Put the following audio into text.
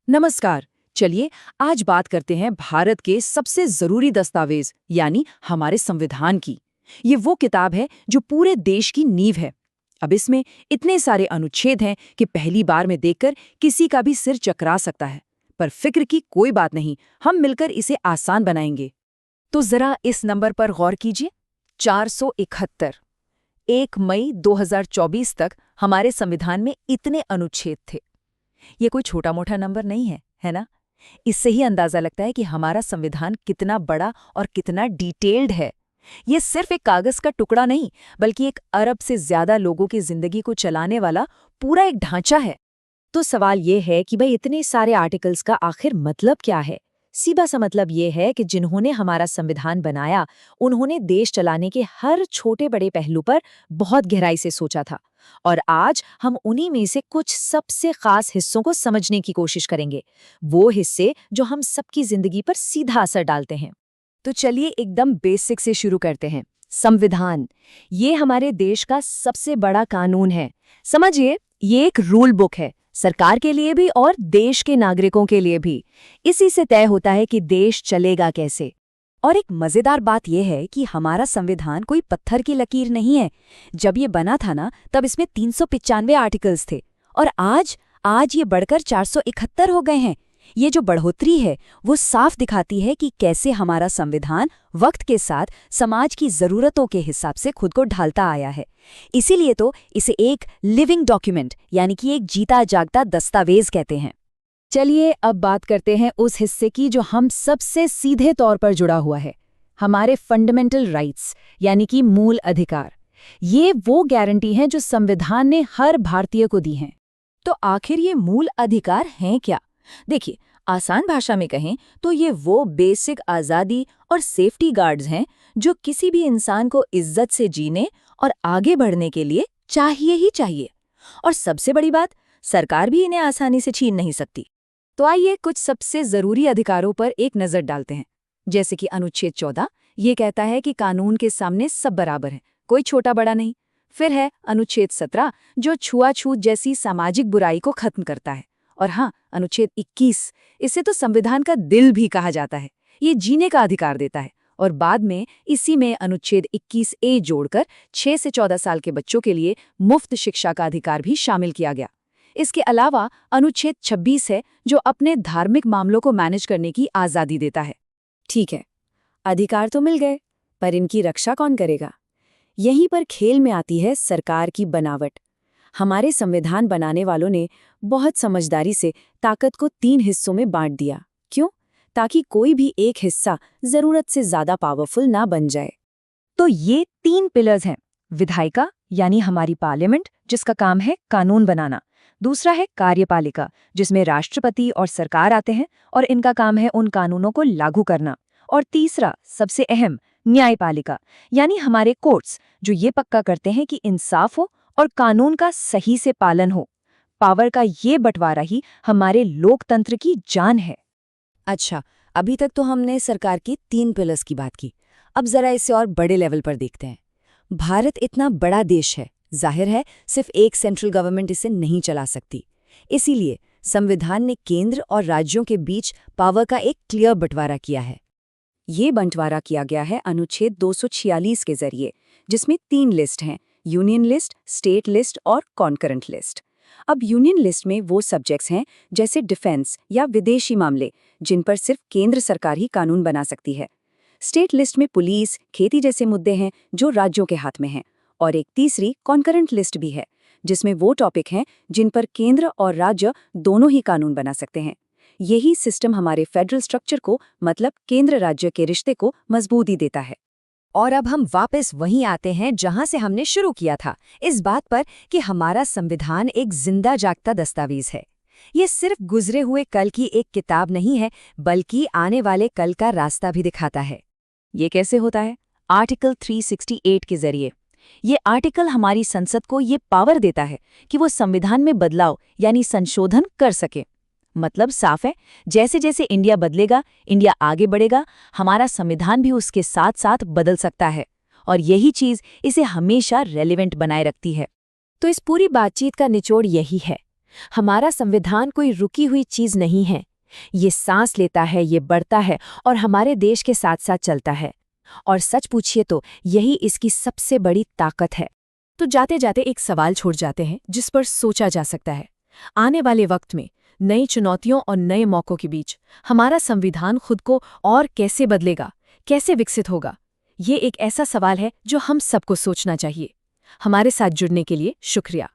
नमस्कार। चलिए आज बात करते हैं भारत के सबसे जरूरी दस्तावेज यानी हमारे संविधान की। ये वो किताब है जो पूरे देश की नींव है। अब इसमें इतने सारे अनुच्छेद हैं कि पहली बार में देखकर किसी का भी सिर चकरा सकता है। पर फिक्र की कोई बात नहीं, हम मिलकर इसे आसान बनाएंगे। तो जरा इस नंबर पर गौर कीजिए, 471। 1 मई 2024 तक हमारे संविधान में इतने अनुच्छेद थे। ये कोई छोटा मोटा नंबर नहीं है, है ना? इससे ही अंदाजा लगता है कि हमारा संविधान कितना बड़ा और कितना डिटेल्ड है। ये सिर्फ एक कागज का टुकड़ा नहीं, बल्कि 1 अरब से ज्यादा लोगों की जिंदगी को चलाने वाला पूरा एक ढांचा है। तो सवाल ये है कि भाई इतने सारे आर्टिकल्स का आखिर मतलब क्या है? सीधा सा मतलब ये है कि जिन्होंने हमारा संविधान बनाया, उन्होंने देश चलाने के हर छोटे बड़े पहलू पर बहुत गहराई से सोचा था। और आज हम उन्हीं में से कुछ सबसे खास हिस्सों को समझने की कोशिश करेंगे, वो हिस्से जो हम सबकी जिंदगी पर सीधा असर डालते हैं। तो चलिए एकदम बेसिक से शुरू करते हैं। संविधान, ये हमारे देश का सबसे बड़ा कानून है। समझिए, ये एक रूल बुक है, सरकार के लिए भी और देश के नागरिकों के लिए भी। इसी से तय होता है कि देश चलेगा कैसे। और एक मजेदार बात यह है कि हमारा संविधान कोई पत्थर की लकीर नहीं है। जब ये बना था ना, तब इसमें 395 आर्टिकल्स थे और आज ये बढ़कर 471 हो गए हैं। ये जो बढ़ोतरी है वो साफ दिखाती है कि कैसे हमारा संविधान वक्त के साथ समाज की जरूरतों के हिसाब से खुद को ढालता आया है। इसीलिए तो इसे एक लिविंग डॉक्यूमेंट यानी कि एक जीता जागता दस्तावेज कहते हैं। चलिए अब बात करते हैं उस हिस्से की जो हम सबसे सीधे तौर पर जुड़ा हुआ है, हमारे फंडामेंटल राइट्स यानी कि मूल अधिकार। ये वो गारंटी हैं जो संविधान ने हर भारतीय को दी हैं। तो आखिर ये मूल अधिकार हैं क्या? देखिए, आसान भाषा में कहें तो ये वो बेसिक आज़ादी और सेफ्टी गार्ड्स हैं जो किसी भी इंसान को इज्जत से जीने और आगे बढ़ने के लिए चाहिए ही चाहिए। और सबसे बड़ी बात, सरकार भी इन्हें आसानी से छीन नहीं सकती। तो आइए कुछ सबसे जरूरी अधिकारों पर एक नजर डालते हैं। जैसे कि अनुच्छेद 14, ये कहता है कि कानून के सामने सब बराबर हैं, कोई छोटा बड़ा नहीं। फिर है अनुच्छेद 17, जो छुआछूत जैसी सामाजिक बुराई को खत्म करता है। और हाँ, अनुच्छेद 21, इसे तो संविधान का दिल भी कहा जाता है। ये जीने का अधिकार देता है। और बाद में इसी में अनुच्छेद 21A जोड़कर 6 से 14 साल के बच्चों के लिए मुफ्त शिक्षा का अधिकार भी शामिल किया गया। इसके अलावा अनुच्छेद 26 है, जो अपने धार्मिक मामलों को मैनेज करने की आज़ादी देता है। ठीक है, अधिकार तो मिल गए, पर इनकी रक्षा कौन करेगा? यहीं पर खेल में आती है सरकार की बनावट। हमारे संविधान बनाने वालों ने बहुत समझदारी से ताकत को 3 हिस्सों में बांट दिया। क्यों? ताकि कोई भी एक हिस्सा जरूरत से ज्यादा पावरफुल ना बन जाए। तो ये 3 पिलर्स हैं। विधायिका यानी हमारी पार्लियामेंट, जिसका काम है कानून बनाना। दूसरा है कार्यपालिका, जिसमें राष्ट्रपति और सरकार आते हैं और इनका काम है उन कानूनों को लागू करना। और तीसरा, सबसे अहम, न्यायपालिका यानी हमारे कोर्ट्स, जो ये पक्का करते हैं कि इंसाफ हो और कानून का सही से पालन हो। पावर का ये बंटवारा ही हमारे लोकतंत्र की जान है। अच्छा, अभी तक तो हमने सरकार की 3 पिलर्स की बात की। अब जरा इसे और बड़े लेवल पर देखते हैं। भारत इतना बड़ा देश है, जाहिर है सिर्फ एक सेंट्रल गवर्नमेंट इसे नहीं चला सकती। इसीलिए संविधान ने केंद्र और राज्यों के बीच पावर का एक क्लियर बंटवारा किया है। ये बंटवारा किया गया है अनुच्छेद 246 के जरिए, जिसमें 3 लिस्ट हैं: यूनियन लिस्ट, स्टेट लिस्ट और कॉन्करेंट लिस्ट। अब यूनियन लिस्ट में वो सब्जेक्ट्स हैं जैसे डिफेंस या विदेशी मामले, जिन पर सिर्फ केंद्र सरकार ही कानून बना सकती है। स्टेट लिस्ट में पुलिस, खेती जैसे मुद्दे हैं जो राज्यों के हाथ में हैं। और एक तीसरी कॉन्करेंट लिस्ट भी है, जिसमें वो टॉपिक हैं जिन पर केंद्र और राज्य दोनों ही कानून बना सकते हैं। यही सिस्टम हमारे फेडरल स्ट्रक्चर को, मतलब केंद्र राज्य के रिश्ते को मजबूती देता है। और अब हम वापस वहीं आते हैं जहां से हमने शुरू किया था, इस बात पर कि हमारा संविधान एक जिंदा जागता दस्तावेज है। ये सिर्फ गुजरे हुए कल की एक किताब नहीं है, बल्कि आने वाले कल का रास्ता भी दिखाता है। ये कैसे होता है? आर्टिकल 368 के जरिए। ये आर्टिकल हमारी संसद को ये पावर देता है कि वो संविधान में बदलाव यानी संशोधन कर सके। मतलब साफ है, जैसे जैसे इंडिया बदलेगा, इंडिया आगे बढ़ेगा, हमारा संविधान भी उसके साथ साथ बदल सकता है। और यही चीज इसे हमेशा रेलेवेंट बनाए रखती है। तो इस पूरी बातचीत का निचोड़ यही है, हमारा संविधान कोई रुकी हुई चीज नहीं है। ये सांस लेता है, ये बढ़ता है और हमारे देश के साथ साथ चलता है। और सच पूछिए तो यही इसकी सबसे बड़ी ताकत है। तो जाते जाते एक सवाल छोड़ जाते हैं जिस पर सोचा जा सकता है। आने वाले वक्त में नई चुनौतियों और नए मौक़ों के बीच हमारा संविधान खुद को और कैसे बदलेगा, कैसे विकसित होगा? ये एक ऐसा सवाल है जो हम सबको सोचना चाहिए। हमारे साथ जुड़ने के लिए शुक्रिया।